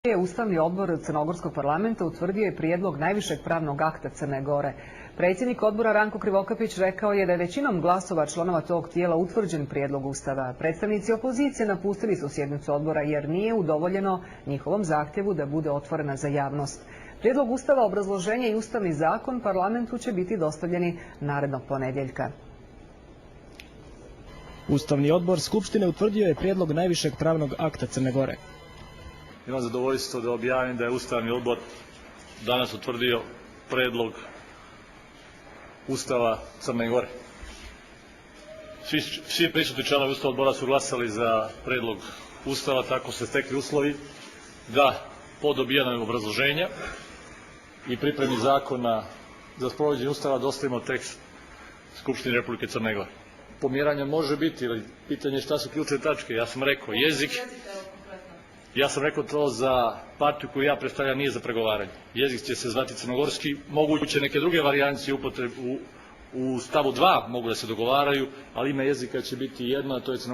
Ustavni odbor Crnogorskog parlamenta utvrdio je prijedlog najvišeg pravnog akta Crne Gore. Predsjednik odbora Ranko Krivokapić rekao je da je većinom glasova članova tog tijela utvrđen prijedlog Ustava. Predstavnici opozicije napustili su sjednicu odbora jer nije udovoljeno njihovom zahtjevu da bude otvorena za javnost. Prijedlog Ustava, obrazloženje i Ustavni zakon parlamentu će biti dostavljeni narednog ponedjeljka. Ustavni odbor Skupštine utvrdio je prijedlog najvišeg pravnog akta Crne Gore. Imam zadovoljstvo da objavim da je Ustavni odbor danas utvrdio predlog Ustava Crne Gore. Svi prisutni članovi Ustavnog odbora su glasali za predlog Ustava, tako se stekli uslovi da po dobijenom obrazloženja i pripremi zakona za sprovođenje Ustava dostavimo tekst Skupštine Republike Crne Gore. Pomjeranje može biti, ali pitanje je šta su ključne tačke. Ja sam rekao jezik. Ja sam rekao to za partiju koju ja predstavljam nije za pregovaranje. Jezik će se zvati crnogorski, moguće neke druge varijancije u stavu 2 mogu da se dogovaraju, ali ime jezika će biti jedno, a to je crnogorski.